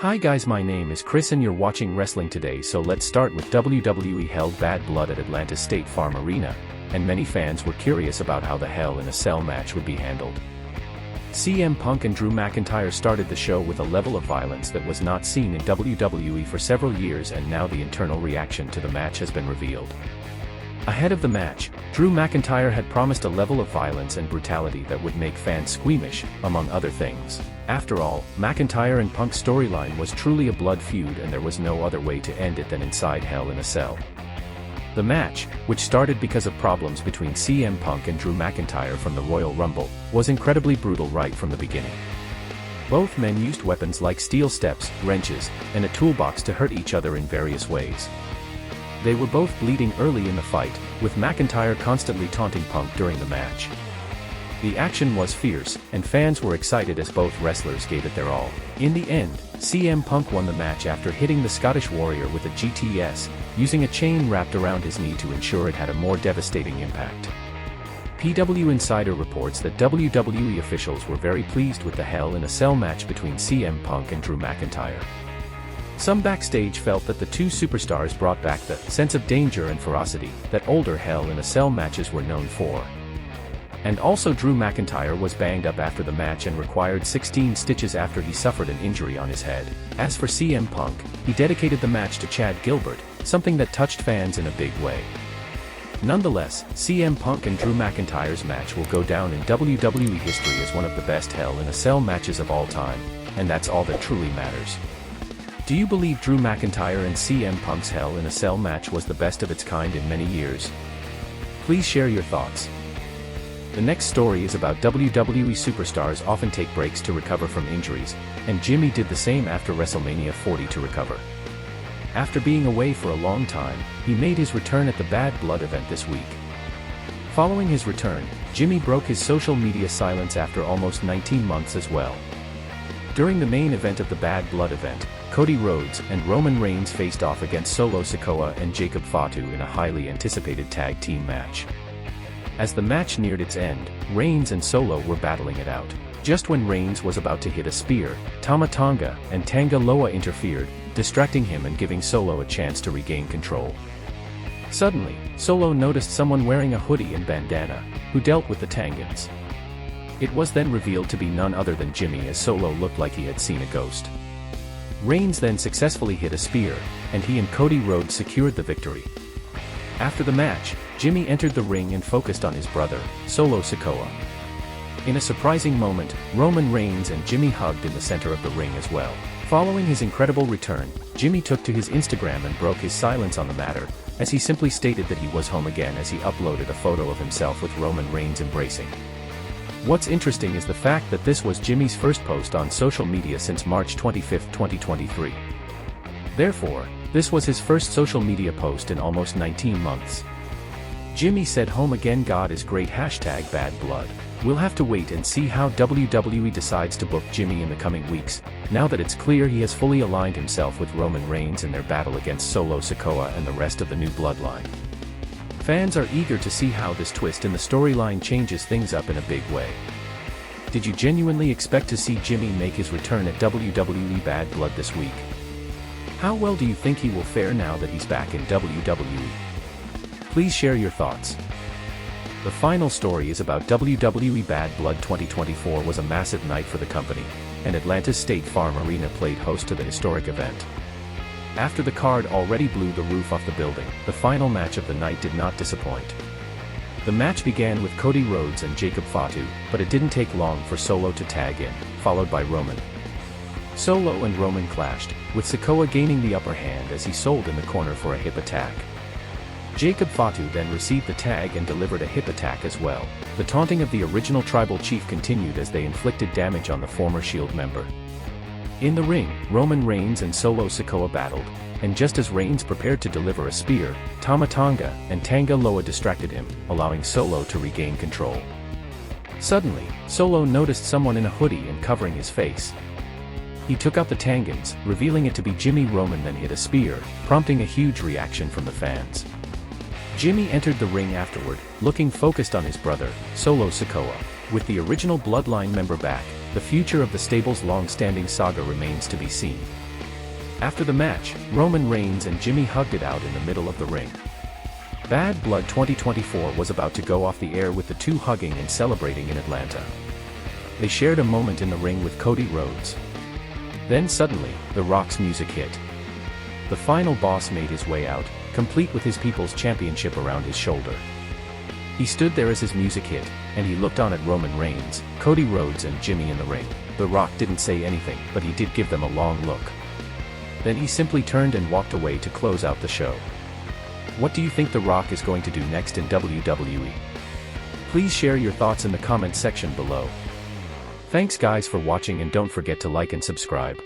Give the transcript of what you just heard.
Hi guys, my name is Chris and you're watching Wrestling Today. So let's start with WWE held Bad Blood at Atlanta's State Farm Arena, and many fans were curious about how the Hell in a Cell match would be handled. CM Punk and Drew McIntyre started the show with a level of violence that was not seen in WWE for several years, and now the internal reaction to the match has been revealed. Ahead of the match, Drew McIntyre had promised a level of violence and brutality that would make fans squeamish, among other things. After all, McIntyre and Punk's storyline was truly a blood feud, and there was no other way to end it than inside Hell in a Cell. The match, which started because of problems between CM Punk and Drew McIntyre from the Royal Rumble, was incredibly brutal right from the beginning. Both men used weapons like steel steps, wrenches, and a toolbox to hurt each other in various ways. They were both bleeding early in the fight, with McIntyre constantly taunting Punk during the match. The action was fierce, and fans were excited as both wrestlers gave it their all. In the end, CM Punk won the match after hitting the Scottish Warrior with a GTS, using a chain wrapped around his knee to ensure it had a more devastating impact. PW Insider reports that WWE officials were very pleased with the Hell in a Cell match between CM Punk and Drew McIntyre. Some backstage felt that the two superstars brought back the sense of danger and ferocity that older Hell in a Cell matches were known for. And also, Drew McIntyre was banged up after the match and required 16 stitches after he suffered an injury on his head. As for CM Punk, he dedicated the match to Chad Gilbert, something that touched fans in a big way. Nonetheless, CM Punk and Drew McIntyre's match will go down in WWE history as one of the best Hell in a Cell matches of all time, and that's all that truly matters. Do you believe Drew McIntyre and CM Punk's Hell in a Cell match was the best of its kind in many years? Please share your thoughts. The next story is about WWE superstars often take breaks to recover from injuries, and Jimmy did the same after WrestleMania 40 to recover. After being away for a long time, he made his return at the Bad Blood event this week. Following his return, Jimmy broke his social media silence after almost 19 months as well. During the main event of the Bad Blood event, Cody Rhodes and Roman Reigns faced off against Solo Sikoa and Jacob Fatu in a highly anticipated tag team match. As the match neared its end, Reigns and Solo were battling it out. Just when Reigns was about to hit a spear, Tama Tonga and Tanga Loa interfered, distracting him and giving Solo a chance to regain control. Suddenly, Solo noticed someone wearing a hoodie and bandana, who dealt with the Tangans. It was then revealed to be none other than Jimmy, as Solo looked like he had seen a ghost. Reigns then successfully hit a spear, and he and Cody Rhodes secured the victory. After the match, Jimmy entered the ring and focused on his brother, Solo Sikoa. In a surprising moment, Roman Reigns and Jimmy hugged in the center of the ring as well. Following his incredible return, Jimmy took to his Instagram and broke his silence on the matter, as he simply stated that he was home again as he uploaded a photo of himself with Roman Reigns embracing. What's interesting is the fact that this was Jimmy's first post on social media since March 25, 2023. Therefore, this was his first social media post in almost 19 months. Jimmy said, "Home again, God is great, #Bad Blood." We'll have to wait and see how WWE decides to book Jimmy in the coming weeks, now that it's clear he has fully aligned himself with Roman Reigns in their battle against Solo Sikoa and the rest of the new bloodline. Fans are eager to see how this twist in the storyline changes things up in a big way. Did you genuinely expect to see Jimmy make his return at WWE Bad Blood this week? How well do you think he will fare now that he's back in WWE? Please share your thoughts. The final story is about WWE Bad Blood 2024 was a massive night for the company, and Atlanta's State Farm Arena played host to the historic event. After the card already blew the roof off the building, the final match of the night did not disappoint. The match began with Cody Rhodes and Jacob Fatu, but it didn't take long for Solo to tag in, followed by Roman. Solo and Roman clashed, with Sikoa gaining the upper hand as he sold in the corner for a hip attack. Jacob Fatu then received the tag and delivered a hip attack as well. The taunting of the original tribal chief continued as they inflicted damage on the former Shield member. In the ring, Roman Reigns and Solo Sikoa battled, and just as Reigns prepared to deliver a spear, Tama Tonga and Tanga Loa distracted him, allowing Solo to regain control. Suddenly, Solo noticed someone in a hoodie and covering his face. He took out the Tangans, revealing it to be Jimmy. Roman then hit a spear, prompting a huge reaction from the fans. Jimmy entered the ring afterward, looking focused on his brother, Solo Sikoa. With the original Bloodline member back, the future of the stable's long-standing saga remains to be seen. After the match, Roman Reigns and Jimmy hugged it out in the middle of the ring. Bad Blood 2024 was about to go off the air with the two hugging and celebrating in Atlanta. They shared a moment in the ring with Cody Rhodes. Then suddenly, The Rock's music hit. The final boss made his way out, complete with his People's Championship around his shoulder. He stood there as his music hit, and he looked on at Roman Reigns, Cody Rhodes and Jimmy in the ring. The Rock didn't say anything, but he did give them a long look. Then he simply turned and walked away to close out the show. What do you think The Rock is going to do next in WWE? Please share your thoughts in the comments section below. Thanks guys for watching, and don't forget to like and subscribe.